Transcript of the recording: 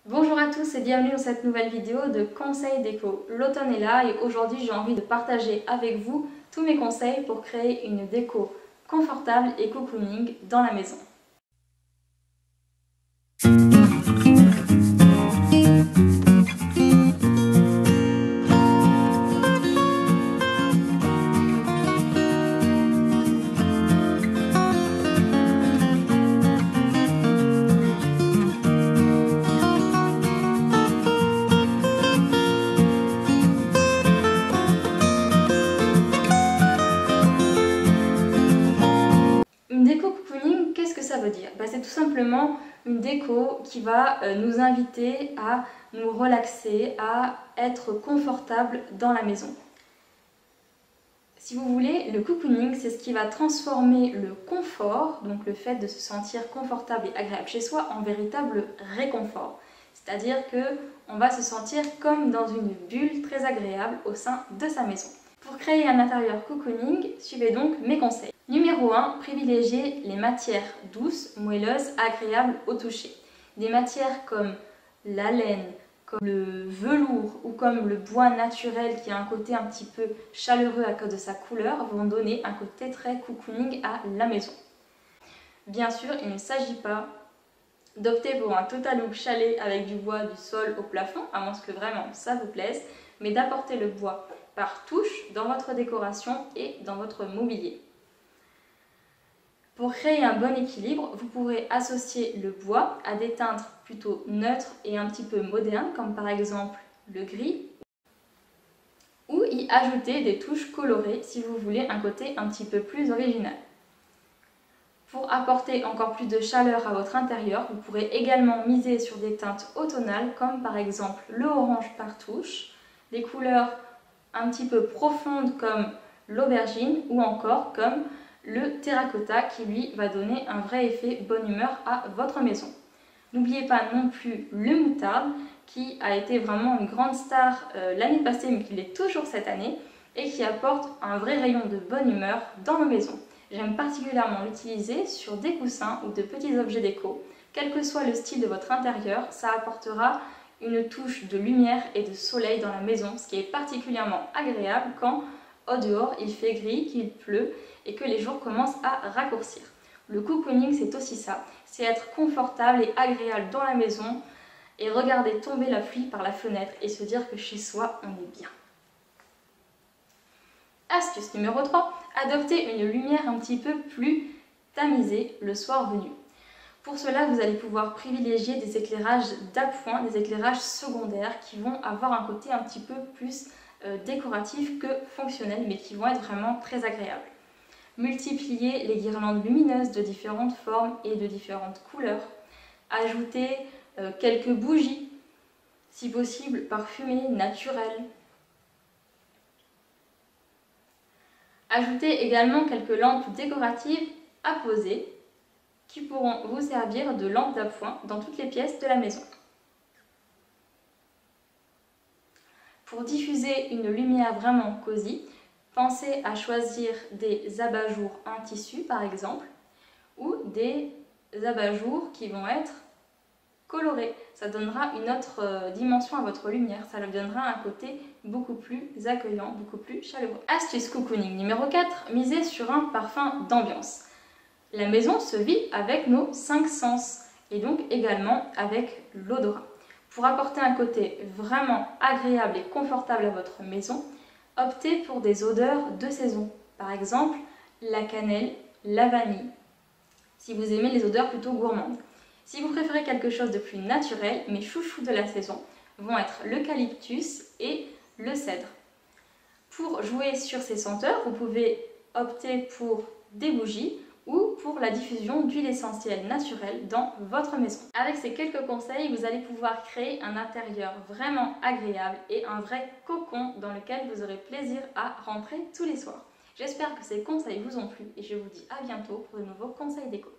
Bonjour à tous et bienvenue dans cette nouvelle vidéo de conseils déco. L'automne est là et aujourd'hui j'ai envie de partager avec vous tous mes conseils pour créer une déco confortable et cocooning dans la maison. Une déco cocooning, qu'est-ce que ça veut dire? C'est tout simplement une déco qui va nous inviter à nous relaxer, à être confortable dans la maison. Si vous voulez, le cocooning, c'est ce qui va transformer le confort, donc le fait de se sentir confortable et agréable chez soi, en véritable réconfort. C'est-à-dire qu'on va se sentir comme dans une bulle très agréable au sein de sa maison. Pour créer un intérieur cocooning, suivez donc mes conseils. Numéro 1, privilégiez les matières douces, moelleuses, agréables au toucher. Des matières comme la laine, comme le velours ou comme le bois naturel qui a un côté un petit peu chaleureux à cause de sa couleur vont donner un côté très cocooning à la maison. Bien sûr, il ne s'agit pas d'opter pour un total look chalet avec du bois du sol au plafond, à moins que vraiment ça vous plaise, mais d'apporter le bois par touche dans votre décoration et dans votre mobilier. Pour créer un bon équilibre, vous pourrez associer le bois à des teintes plutôt neutres et un petit peu modernes, comme par exemple le gris, ou y ajouter des touches colorées si vous voulez un côté un petit peu plus original. Pour apporter encore plus de chaleur à votre intérieur, vous pourrez également miser sur des teintes automnales, comme par exemple le orange par touche, des couleurs un petit peu profondes comme l'aubergine ou encore comme le terracotta qui lui va donner un vrai effet bonne humeur à votre maison. N'oubliez pas non plus le moutarde qui a été vraiment une grande star l'année passée mais qui l'est toujours cette année et qui apporte un vrai rayon de bonne humeur dans nos maisons. J'aime particulièrement l'utiliser sur des coussins ou de petits objets déco. Quel que soit le style de votre intérieur, ça apportera une touche de lumière et de soleil dans la maison, ce qui est particulièrement agréable quand au dehors il fait gris, qu'il pleut et que les jours commencent à raccourcir. Le cocooning, c'est aussi ça, c'est être confortable et agréable dans la maison et regarder tomber la pluie par la fenêtre et se dire que chez soi, on est bien. Astuce numéro 3, adoptez une lumière un petit peu plus tamisée le soir venu. Pour cela, vous allez pouvoir privilégier des éclairages d'appoint, des éclairages secondaires qui vont avoir un côté un petit peu plus décoratif que fonctionnel, mais qui vont être vraiment très agréables. Multipliez les guirlandes lumineuses de différentes formes et de différentes couleurs. Ajoutez quelques bougies, si possible parfumées, naturelles. Ajoutez également quelques lampes décoratives à poser qui pourront vous servir de lampes d'appoint dans toutes les pièces de la maison. Pour diffuser une lumière vraiment cosy, pensez à choisir des abat-jours en tissu par exemple ou des abat-jours qui vont être colorés. Ça donnera une autre dimension à votre lumière, ça lui donnera un côté beaucoup plus accueillant, beaucoup plus chaleureux. Astuce cocooning numéro 4, misez sur un parfum d'ambiance. La maison se vit avec nos 5 sens et donc également avec l'odorat. Pour apporter un côté vraiment agréable et confortable à votre maison, optez pour des odeurs de saison. Par exemple, la cannelle, la vanille, si vous aimez les odeurs plutôt gourmandes. Si vous préférez quelque chose de plus naturel, mes chouchous de la saison vont être l'eucalyptus et le cèdre. Pour jouer sur ces senteurs, vous pouvez opter pour des bougies ou pour la diffusion d'huile essentielle naturelle dans votre maison. Avec ces quelques conseils, vous allez pouvoir créer un intérieur vraiment agréable et un vrai cocon dans lequel vous aurez plaisir à rentrer tous les soirs. J'espère que ces conseils vous ont plu et je vous dis à bientôt pour de nouveaux conseils déco.